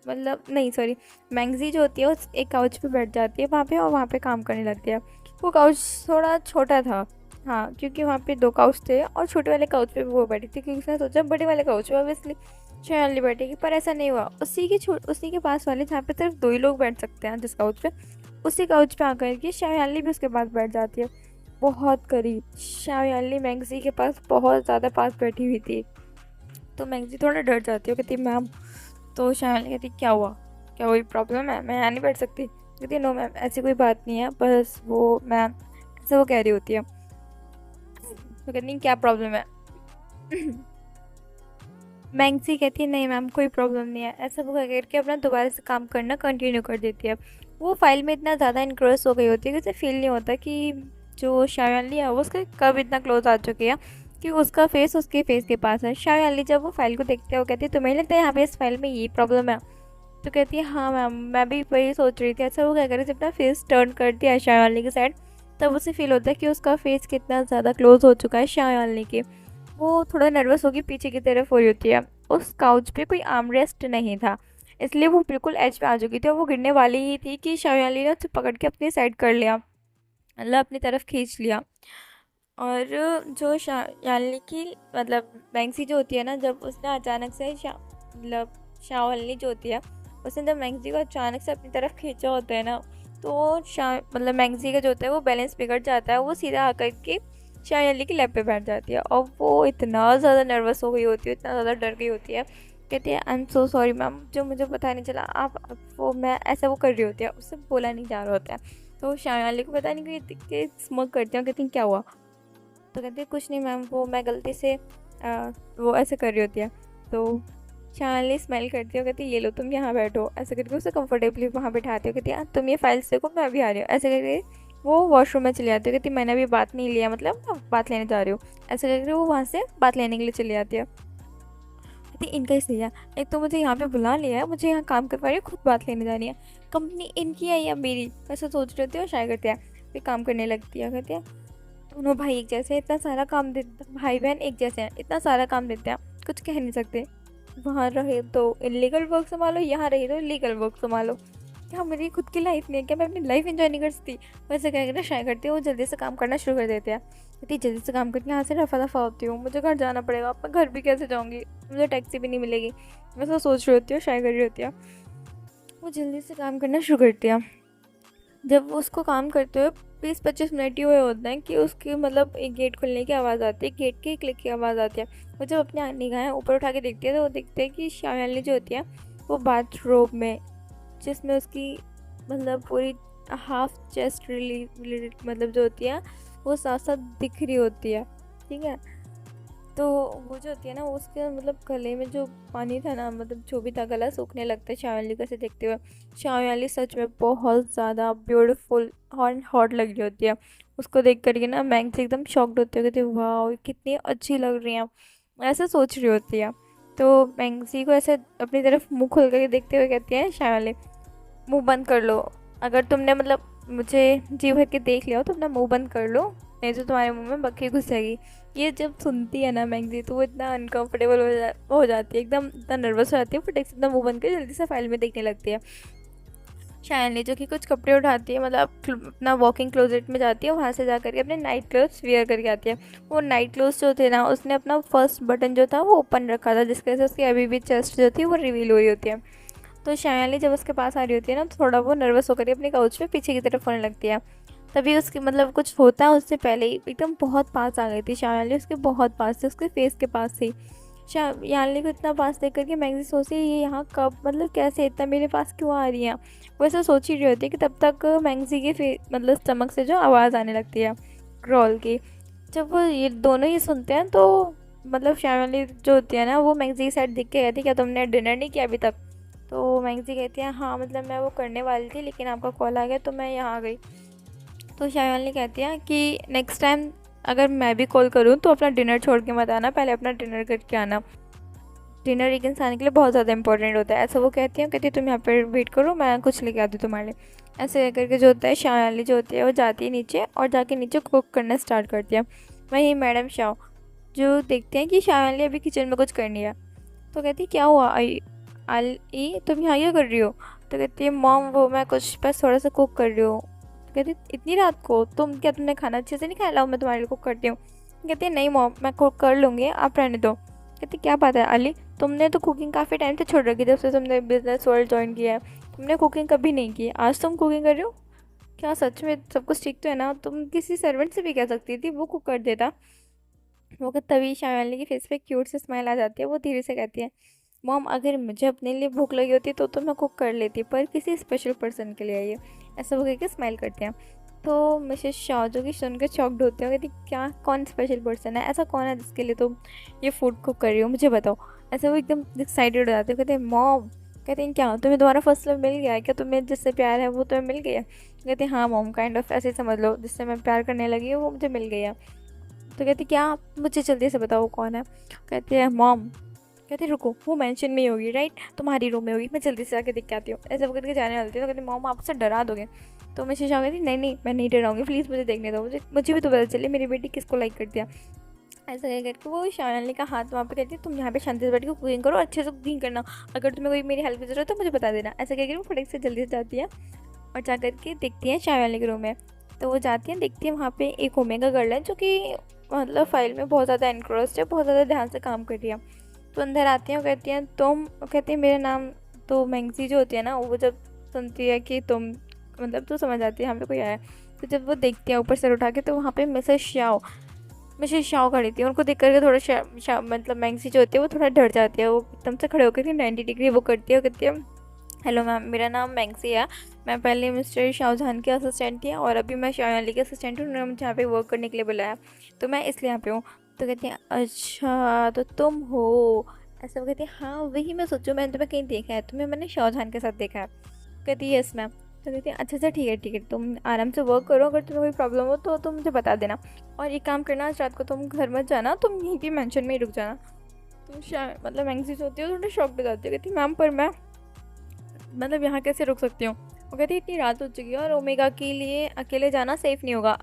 मतलब नहीं सॉरी, मैंगजी जो होती है उस एक काउच पे बैठ जाती है वहाँ पे और वहाँ पे काम करने लगती है। वो काउच थोड़ा छोटा था, हाँ क्योंकि वहाँ पे 2 काउच थे और छोटे वाले काउच पे वो बैठी थी क्योंकि उसने सोचा बड़े वाले काउच पे ऑब्वियसली शायली बैठेगी, पर ऐसा नहीं हुआ। उसी के पास वाले जहाँ पे सिर्फ 2 ही लोग बैठ सकते हैं जिस काउच पे, उसी काउच पे आकर के शायली भी उसके पास बैठ जाती है, बहुत करीब। शायली मैंगजी के पास बहुत ज़्यादा पास बैठी हुई थी। तो मैंगजी थोड़ा डर जाती है, कहती मैम। तो शायली कहती क्या हुआ, क्या कोई प्रॉब्लम है, मैं यहाँ नहीं बैठ सकती। कहती नो मैम ऐसी कोई बात नहीं है, बस वो मैम ऐसे वो कह रही होती है। तो कहती क्या प्रॉब्लम है। मैंगजी कहती है नहीं मैम कोई प्रॉब्लम नहीं है, ऐसा वो करके अपना दोबारा से काम करना कंटिन्यू कर देती है। वो फाइल में इतना ज़्यादा इनक्रोस हो गई होती है कि उसे फील नहीं होता कि जो शायली है वो उसके कब इतना क्लोज आ चुकी है कि उसका फेस उसके फेस के पास है। शायली जब वो फाइल को देखते हैं वो कहती है तुम्हें लगता है यहाँ पे इस फाइल में ये प्रॉब्लम है? तो कहती है हाँ मैम मैं भी वही सोच रही थी। अच्छा वो क्या करे जब अपना फेस टर्न करती है शायली की साइड, तब उसे फील होता है कि उसका फेस कितना ज़्यादा क्लोज हो चुका है शायली के। वो थोड़ा नर्वस होगी पीछे की तरफ हो रही होती है। उस काउच पे कोई आर्मरेस्ट नहीं था, इसलिए वो बिल्कुल एज पे आ चुकी थी और वो गिरने वाली ही थी कि शायली ने उसे पकड़ के अपनी साइड कर लिया, मतलब अपनी तरफ खींच लिया। और जो शालिनी की मतलब बैंक्सी जो होती है ना, जब उसने अचानक से मतलब शालिनी जो होती है उसने जब मैंगजी को अचानक से अपनी तरफ खींचा होता है ना, तो मतलब मैंगजी का जो होता है वो बैलेंस बिगड़ जाता है। वो सीधा आकर के शालिनी की लैप पे बैठ जाती है और वो इतना ज़्यादा नर्वस हो गई होती है, इतना ज़्यादा डर गई होती है। कहती है I am so sorry ma'am, जो मुझे पता नहीं चला आप वो मैं ऐसा वो कर रही होती है, उससे बोला नहीं जा रहा होता है। तो शालिनी को पता नहीं कि स्मोक करती हूँ। कहती हैं क्या हुआ? तो कहती है कुछ नहीं मैम वो मैं गलती से वो ऐसे कर रही होती है। तो शालिनी स्माइल करती है, कहती है ये लो तुम यहाँ बैठो, ऐसे करके उसे कंफर्टेबली वहाँ बैठाती हो। कहती है तुम ये फाइल्स देखो मैं अभी आ रही हूँ, ऐसे करके वो वॉशरूम में चली जाती है। कहती मैंने अभी बात नहीं लिया, मतलब मैं बात लेने जा रही हूँ, ऐसे करके वो वहाँ से बात लेने के लिए चली जाती है। कहती इनका ही सही है, एक तो मुझे यहाँ पे बुला लिया है, मुझे यहाँ काम करवा रही है, खुद बात लेने जा रही है, कंपनी इनकी है या मेरी, वैसे सोच रही होती है और शायद करती है फिर काम करने लगती है। कहती है दोनों भाई एक जैसे हैं, इतना सारा काम देते, भाई बहन एक जैसे हैं, इतना सारा काम देते हैं, कुछ कह नहीं सकते। वहाँ रहे तो इलीगल वर्क संभालो, यहाँ रहे तो लीगल वर्क संभालो, क्या मेरी खुद की लाइफ नहीं है क्या? मैं अपनी लाइफ एंजॉय नहीं कर सकती? वैसे कह कर शायद करती है वो जल्दी से काम करना शुरू कर देते हैं। इतनी जल्दी से काम करके यहाँ से रफा दफा होती हूँ, मुझे घर जाना पड़ेगा, अब मैं घर भी कैसे जाऊँगी, मुझे टैक्सी भी नहीं मिलेगी, वैसा सोच रही होती है, शायद कर रही होती है। वो जल्दी से काम करना शुरू करती है। जब वो उसको काम करते हुए 20-25 मिनट ही हुए होते हैं कि उसकी मतलब एक गेट खुलने की आवाज़ आती है, गेट की क्लिक की आवाज़ आती है। वो जब अपनी निगाहें ऊपर उठा के देखती है तो वो देखते हैं कि शायली जो होती है वो बाथरूम में, जिसमें उसकी मतलब पूरी हाफ चेस्ट रिलीज मतलब जो होती है वो साथ साथ दिख रही होती है। ठीक है, तो वो जो होती है ना उसके मतलब गले में जो पानी था ना, मतलब जो भी था गला सूखने लगता है शायली को ऐसे देखते हुए। शायली सच में बहुत ज़्यादा ब्यूटीफुल और हॉट लग रही होती है। उसको देख करके ना मैंगसी एकदम शॉक्ड होती है, कहती है वाह कितनी अच्छी लग रही हैं, ऐसा सोच रही होती है। तो मैंगसी को ऐसे अपनी तरफ मुँह खोल करके देखते हुए कहती है शायली मुँह बंद कर लो, अगर तुमने मतलब मुझे जी भर के देख लिया हो तो अपना मुँह बंद कर लो, नहीं तो तुम्हारे मुंह में बक्की घुस जाएगी। ये जब सुनती है ना मैंगजी तो वो इतना अनकंफर्टेबल हो जाती है, एकदम इतना नर्वस हो जाती है, फटाक से अपना मुँह बंद कर जल्दी से फाइल में देखने लगती है। शायली जो कि कुछ कपड़े उठाती है, मतलब अपना वॉकिंग क्लोजेट में जाती है, वहाँ से जा करके अपने नाइट क्लोथ्स वेयर करके आती है। वो नाइट क्लोथ्स जो थे ना उसने अपना फर्स्ट बटन जो था वो ओपन रखा था, जिसकी वजह से उसकी अभी भी चेस्ट जो थी वो रिवील हो रही होती है। तो शायली जब उसके पास आ रही होती है ना तो थोड़ा वो नर्वस होकर अपने काउच पे पीछे की तरफ होने लगती है। तभी उसकी मतलब कुछ होता है उससे पहले ही एकदम बहुत पास आ गई थी शायली, उसके बहुत पास थी, उसके फेस के पास थी। शायली को इतना पास देख करके मैगजी सोचती है ये यहाँ कब मतलब कैसे इतना मेरे पास क्यों आ रही है। वो ऐसा सोच ही रही होती है कि तब तक मैगजी के मतलब स्टमक से जो आवाज़ आने लगती है क्रॉल की। जब वो ये दोनों ही सुनते हैं तो मतलब शायली जो होती है ना वो मैगजी की साइड देख के कहती है क्या तुमने डिनर नहीं किया अभी तक? तो मैगजी कहती है हाँ मतलब मैं वो करने वाली थी लेकिन आपका कॉल आ गया तो मैं यहाँ आ गई। तो शायली कहती है कि नेक्स्ट टाइम अगर मैं भी कॉल करूँ तो अपना डिनर छोड़ के मत आना, पहले अपना डिनर करके आना, डिनर एक इंसान के लिए बहुत ज़्यादा इंपॉर्टेंट होता है। ऐसा वो कहती है, कहती है तुम यहाँ पर वेट करो मैं कुछ लेके आती हूँ तुम्हारे लिए। ऐसे करके जो होता है शायली जो होती है वो जाती है नीचे और जाके नीचे कुक करना स्टार्ट करती है। वहीं मैडम शाह जो देखते हैं कि शायली अभी किचन में कुछ करनी है, तो कहती है क्या हुआ आई तुम यहाँ क्या कर रही हो? तो कहती है मॉम वो मैं कुछ बस थोड़ा सा कुक कर रही हूँ। तो कहती है इतनी रात को तुमने खाना अच्छे से नहीं खाया? लाओ मैं तुम्हारे लिए कुक करती हूँ। कहती है नहीं मॉम मैं कुक कर लूँगी आप रहने दो। कहती क्या बात है अली, तुमने तो कुकिंग काफ़ी टाइम से छोड़ रखी जब से तुमने बिजनेस वर्ल्ड ज्वाइन किया है, तुमने कुकिंग कभी नहीं की, आज तुम कुकिंग कर रहे हो? क्या सच में सब कुछ ठीक तो है ना? तुम किसी सर्वेंट से भी कह सकती थी वो कुक कर देता। वो कि तभी शायली की फेस पे क्यूट से स्माइल आ जाती है। वो धीरे से कहती है मॉम अगर मुझे अपने लिए भूख लगी होती तो मैं कुक कर लेती, पर किसी स्पेशल पर्सन के लिए ये, ऐसा वो कह के स्माइल करते हैं। तो मिसेस शाह जो कि सुन के शॉक्ड होते हैं, कहती क्या कौन स्पेशल पर्सन है, ऐसा कौन है जिसके लिए तुम ये फूड कुक कर रही हो, मुझे बताओ। ऐसे वो एकदम एक्साइटेड हो जाते हैं, कहते हैं मॉम, कहते हैं क्या तुम्हें तुम्हारा फर्स्ट लव मिल गया है क्या, तुम्हें जिससे प्यार है वो तुम्हें मिल गया। कहते हैं हाँ मॉम, काइंड ऑफ ऐसे समझ लो, जिससे मैं प्यार करने लगी हूँ वो मुझे मिल गया। तो कहती क्या, मुझे जल्दी से बताओ कौन है। कहते हैं मॉम, कहते रुको वो मेंशन में ही होगी, राइट, तुम्हारी रूम में होगी, मैं जल्दी से आके देख के आती हूँ। ऐसे वो करके जाने वाली थी, तो कहते मॉम आप उसे डरा दोगे। तो मैं शीशा कहती नहीं नहीं मैं नहीं डराऊंगी, प्लीज़ मुझे देखने दो, मुझे मुझे भी तो पता चले मेरी बेटी किसको लाइक करती है। ऐसा कह करके वो शायली का हाथ वहाँ पे कहती है तुम यहाँ पे शांति से बैठ के कुकिंग करो, अच्छे से कुकिंग करना, अगर तुम्हें कोई मेरी हेल्प की जरूरत है तो मुझे बता देना। ऐसा कह कर वो फटक से जल्दी से जाती है और जा करके देखती है शायली के रूम में। तो वो जाती है, देखती है वहाँ पे एक ओमेगा गर्ल है जो कि मतलब फाइल में बहुत ज़्यादा एनक्रोस्ड है, बहुत ज़्यादा ध्यान से काम कर रही है। तो अंदर आती हैं, वो कहती हैं तुम, कहती है मेरा नाम, तो मैंगसी जो होती है ना वो जब सुनती है कि तुम, मतलब तो समझ आती है यहाँ पे कोई आया। तो जब वो देखती है ऊपर सर उठा के, तो वहाँ पे मिसेस शाओ खड़ी थी। उनको देख करके थोड़ा मतलब मैंगसी जो होती है वो थोड़ा डर जाती है, वो एकदम से खड़े होकर 90 डिग्री वो करती है, कहती है हेलो मैम, मेरा नाम मैंगसी है, मैं पहले मिस्टर शाहजहान की असिस्टेंट थी और अभी मैं शाह अली की असिस्टेंट हूँ, उन्होंने मुझे यहाँ पे वर्क करने के लिए बुलाया, तो मैं इसलिए यहाँ पे हूँ। तो कहती हैं अच्छा तो तुम हो, ऐसा। वो कहती है हाँ वही मैं सोचूँ, मैंने तुम्हें कहीं देखा है, तुम्हें मैंने शाहजहान के साथ देखा है। कहती है यस मैम। तो कहती है अच्छा ठीक है, तुम आराम से वर्क करो, अगर तुम्हें कोई प्रॉब्लम हो तो तुम मुझे बता देना, और एक काम करना, आज रात को तुम घर मत जाना, तुम यहीं पे मेंशन में ही रुक जाना। तुम मतलब मैंगसी होती है थोड़ी शॉक हो जाती है, कहती मैम पर मैं मतलब यहाँ कैसे रुक सकती हूँ। वो कहती है इतनी रात हो चुकी है और ओमेगा के लिए अकेले जाना सेफ़ नहीं होगा,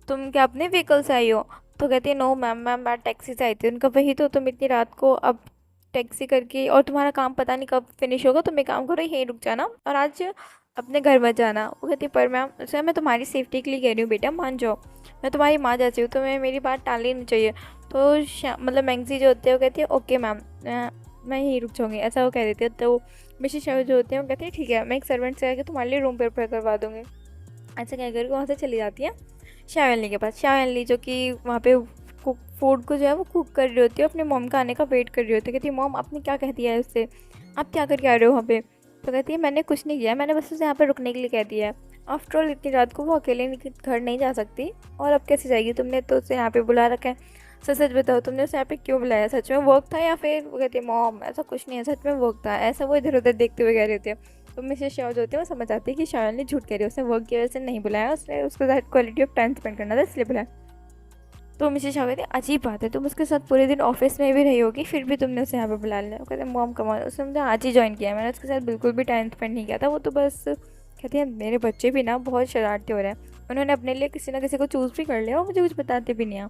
तुम क्या अपने व्हीकल से आई हो। तो कहती है नो मैम, मैं टैक्सी से आई थी। उनका वही तो, तुम इतनी रात को अब टैक्सी करके, और तुम्हारा काम पता नहीं कब फिनिश होगा, तुम एक काम करो यहीं रुक जाना और आज अपने घर मत जाना। वो कहती है पर मैम सर मैं तुम्हारी सेफ्टी के लिए कह रही हूँ बेटा, मान जाओ, मैं तुम्हारी माँ जैसी हूँ, तुम्हें मेरी बात टालनी नहीं चाहिए। तो मतलब मैंगसी जो होती है वो कहती है ओके मैम, मैं यहीं रुक जाऊँगी, ऐसा वो कह देती है। तो मिसेस शाह जो होती है वो कहती है ठीक है, मैं एक सर्वेंट से आके तुम्हारे लिए रूम प्रिपेयर करवा दूँगी। ऐसा कह कर वहाँ से चली जाती है शायली के पास। शायली जो कि वहाँ पे फूड को जो है वो कुक कर रही होती है, अपने मॉम का आने का वेट कर रही होती है। कहती है मॉम आपने क्या कह दिया है उससे, आप क्या करके आ रहे हो वहाँ पे। तो कहती है मैंने कुछ नहीं किया, मैंने बस उसे यहाँ पे रुकने के लिए कह दिया है, आफ्टर ऑल इतनी रात को वो अकेले घर नहीं जा सकती, और अब कैसे जाएगी, तुमने तो उसे यहाँ पे बुला रखा है, सच बताओ तुमने उसे यहाँ पे क्यों बुलाया, सच में वर्क था या फिर। वो कहती है मॉम ऐसा कुछ नहीं है, सच में वर्क था, ऐसा वो इधर उधर देखते हुए कह रही होती है। तो मिसेस शाह जो होती है वो समझ आती है कि शाह ने झूठ कह रही है, उसने वर्क की वजह से नहीं बुलाया, उसने उसके साथ क्वालिटी ऑफ टाइम स्पेंड करना था इसलिए बुलाया। तो मिसेस शाह कहती है अजीब बात है, तुम उसके साथ पूरे दिन ऑफिस में भी रही होगी फिर भी तुमने उसे यहाँ पे बुला लिया। वो कहते हैं मॉम कमाल, उसने मुझे आज ही ज्वाइन किया है, मैंने उसके साथ बिल्कुल भी टाइम स्पेंड नहीं किया था, वो तो बस। कहती है मेरे बच्चे भी ना बहुत शरारती हो रहे हैं, उन्होंने अपने लिए किसी ना किसी को चूज़ भी कर लिया और मुझे कुछ बताते भी नहीं है।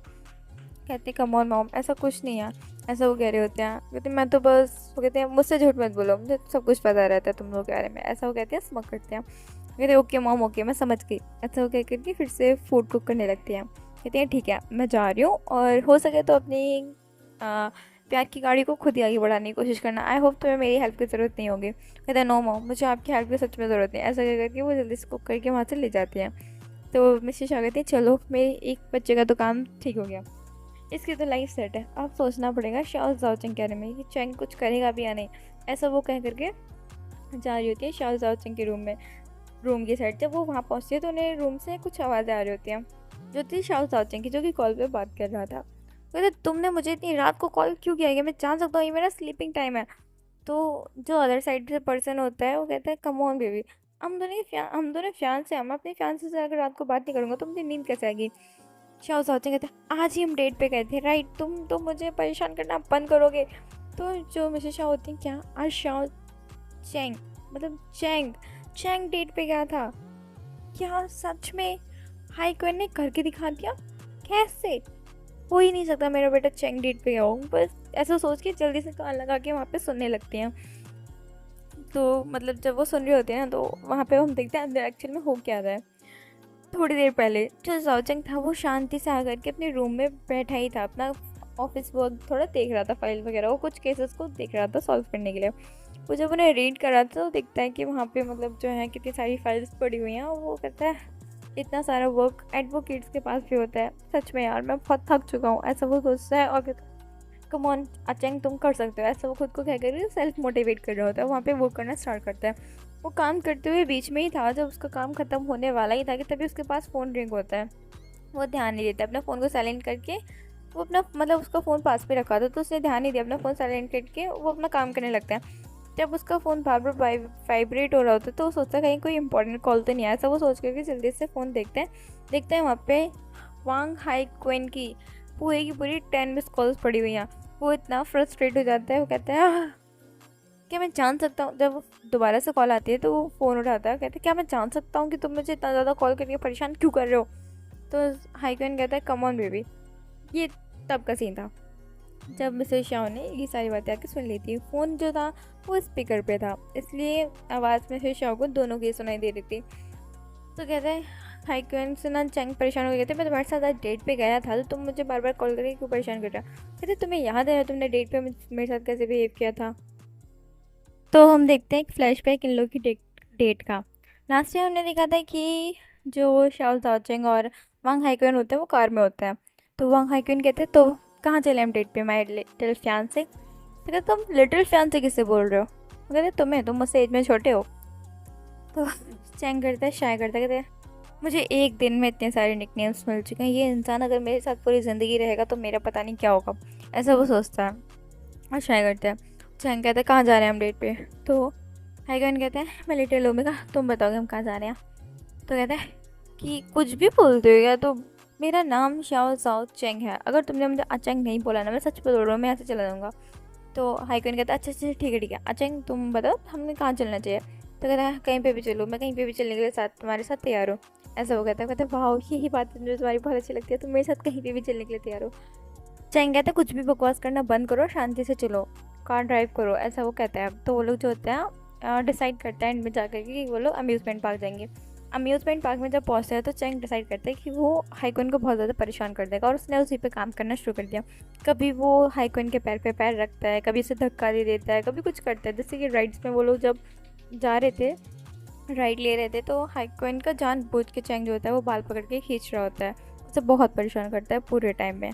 कहते कम ऑन मॉम ऐसा कुछ नहीं है, ऐसा वो कह रहे होते हैं। कहते मैं तो बस, वो कहते हैं मुझसे झूठ मत बोलो, मुझे सब कुछ पता रहता है तुम लोग के बारे में, ऐसा वो कहते हैं, स्मक करते हैं। कहते ओके मॉम ओके मैं समझ गई, ऐसा वो कह करके फिर से फूड कुक करने लगती हैं। कहते हैं ठीक है मैं जा रही हूँ, और हो सके तो अपनी प्यार की गाड़ी को खुद ही आगे बढ़ाने की कोशिश करना, आई होप तुम्हें मेरी हेल्प की ज़रूरत नहीं होगी। कहते हैं नो मॉम मुझे आपकी हेल्प की सच में ज़रूरत नहीं, ऐसा कह करके वो जल्दी से कुक करके वहाँ से ले जाती हैं। तो मिसेस शाह कहती है चलो मेरे एक बच्चे का तो काम ठीक हो गया, इसकी तो लाइफ सेट है, अब सोचना पड़ेगा शाओ जाओ चेंग के बारे में कि चेंग कुछ करेगा भी या नहीं। ऐसा वो कह करके जा रही होती है शाओ जाओ चेंग के रूम में। रूम की साइड जब वो वहाँ पहुँचती है तो उन्हें रूम से कुछ आवाज़ें आ रही होती हैं, जो थी शाओ जाओ चेंग की, जो कि कॉल पे बात कर रहा था। कहते तुमने मुझे इतनी रात को कॉल क्यों किया है, मैं जान सकता हूँ ये मेरा स्लीपिंग टाइम है। तो जो अदर साइड से पर्सन होता है वो कहता है कम ऑन बेबी, हम दोनों फ्यान से, मैं अपने फ्यान से अगर रात को बात नहीं करूँगा तो मुझे नींद कैसे आएगी। शाह सोचें कहते आज ही हम डेट पे गए थे, राइट, तुम तो मुझे परेशान करना बंद करोगे। तो जो मिसेस शाह होती हैं क्या आज शाह चैंग मतलब चैंग डेट पे गया था क्या, सच में हाई क्वीन ने करके दिखा दिया, कैसे हो ही नहीं सकता मेरा बेटा चैंग डेट पे गया हो। बस ऐसा सोच के जल्दी से कान लगा के वहाँ पे सुनने लगती हैं। तो मतलब जब वो सुन रही होती है ना तो वहाँ पे हम देखते हैं अंदर एक्चुअल में हो क्या रहा है। थोड़ी देर पहले जो जाओचंग था वो शांति से आकर के अपने रूम में बैठा ही था, अपना ऑफिस वर्क थोड़ा देख रहा था, फाइल वगैरह, वो कुछ केसेस को देख रहा था सॉल्व करने के लिए। वो जब उन्हें रीड कर रहा था तो देखता है कि वहाँ पे मतलब जो है कितनी सारी फाइल्स पड़ी हुई हैं, और वो कहता है इतना सारा वर्क एडवोकेट्स के पास भी होता है, सच में यार मैं बहुत थक चुका हूँ, ऐसा वो सोचता है। और कम ऑन अचेंग तुम कर सकते हो, ऐसा वो खुद को क्या कर रही है, सेल्फ मोटिवेट कर रहा होता है। वहाँ पे वो करना स्टार्ट करता है। वो काम करते हुए बीच में ही था, जब उसका काम ख़त्म होने वाला ही था कि तभी उसके पास फ़ोन रिंग होता है। वो ध्यान नहीं देता, अपना फ़ोन को साइलेंट करके वो अपना मतलब उसका फ़ोन पास पे रखा था तो उसने ध्यान नहीं दिया, अपना फ़ोन साइलेंट करके वो अपना काम करने लगता है। जब उसका फ़ोन बार बार वाइब्रेट हो रहा होता है तो वो सोचता है कहीं कोई इंपॉर्टेंट कॉल तो नहीं आया। ऐसा वो सोच करके जल्दी से फ़ोन देखते हैं वहाँ पे वांग हाई क्वेन की पूरी 10 मिस कॉल्स पड़ी हुई हैं। वो इतना फ्रस्ट्रेट हो जाता है, वो कहता है क्या मैं जान सकता हूँ, जब दोबारा से कॉल आती है तो वो फ़ोन उठाता है, कहता है क्या मैं जान सकता हूँ कि तुम मुझे इतना ज़्यादा कॉल करके परेशान क्यों कर रहे हो। तो हाई क्वेन कहता है कम ऑन बेबी। ये तब का सीन था जब मिसेस शाओ ने ये सारी बातें आके सुन ली थी। फ़ोन जो था वो स्पीकर पे था, इसलिए आवाज़ मिसेस शाओ को दोनों की सुनाई दे रही थी। तो कहते हैं हाई क्वेन से ना चैंग परेशान हो गए थे, मैं तुम्हारे साथ आज डेट पे गया था तो तुम मुझे बार बार कॉल करके क्यों परेशान कर रहा। कहते तुम्हें याद है तुमने डेट पे मेरे साथ कैसे बिहेव किया था। तो हम देखते हैं एक फ्लैशबैक इन लोग की डेट का। लास्ट टाइम हमने देखा था कि जो शाओ जाओचेंग और वांग हाइक्वेन होते हैं वो कार में होते हैं। तो वांग हाइक्वेन कहते हैं तो कहाँ चले हम डेट पे, माई लिटिल फियांसे। तो कहते तुम लिटिल फियांसे किससे बोल रहे हो। वो कहते तुम्हें, तुम मुझसे एज में छोटे हो। तो चैंग करता है, शाय करता है, कहते हैं मुझे एक दिन में इतने सारे निकनेम्स मिल चुके हैं, ये इंसान अगर मेरे साथ पूरी ज़िंदगी रहेगा तो मेरा पता नहीं क्या होगा। ऐसा वो सोचता है और शाय करता है। चैंग कहते हैं कहाँ जा रहे हैं हम डेट पे। तो हाइगन कहते हैं मैं लिटिल ओमेगा, तुम बताओगे हम कहाँ जा रहे हैं। तो कहते हैं कि कुछ भी बोलते हो क्या, तो मेरा नाम शाओ जाओ चेंग है, अगर तुमने मुझे अचेंग नहीं बोला ना मैं सच बोल रहा हूँ, मैं ऐसे चला जाऊँगा। तो हाइगन कहता है अच्छा ठीक है अचेंग तुम बताओ हमें कहाँ चलना चाहिए। तो कहता है कहीं पे भी चलो, मैं कहीं पे भी चलने के लिए साथ तुम्हारे साथ तैयार हूँ। ऐसा वो कहता है वाह यही बात मुझे तुम्हारी बहुत अच्छी लगती है, तुम मेरे साथ कहीं पे भी चलने के लिए तैयार हो। चैंग कहता है कुछ भी बकवास करना बंद करो, शांति से चलो, कार ड्राइव करो। ऐसा वो कहता है। तो वो लोग जो होते हैं डिसाइड करते हैं एंड में जाकर कि वो लोग अम्यूज़मेंट पार्क जाएंगे। अम्यूज़मेंट पार्क में जब पहुंचते हैं तो चैंग डिसाइड करता है कि वो हाइक्वेन को बहुत ज़्यादा परेशान कर देगा और उसने उसी पे काम करना शुरू कर दिया। कभी वो हाइक्वेन के पैर पे पैर रखता है, कभी उसे धक्का दे देता है, कभी कुछ करता है। जैसे कि राइड्स में वो लोग जब जा रहे थे, राइड ले रहे थे, तो हाइक्वेन का जानबूझ के चैंग जो होता है वो बाल पकड़ के खींच रहा होता है, उसे बहुत परेशान करता है पूरे टाइम में।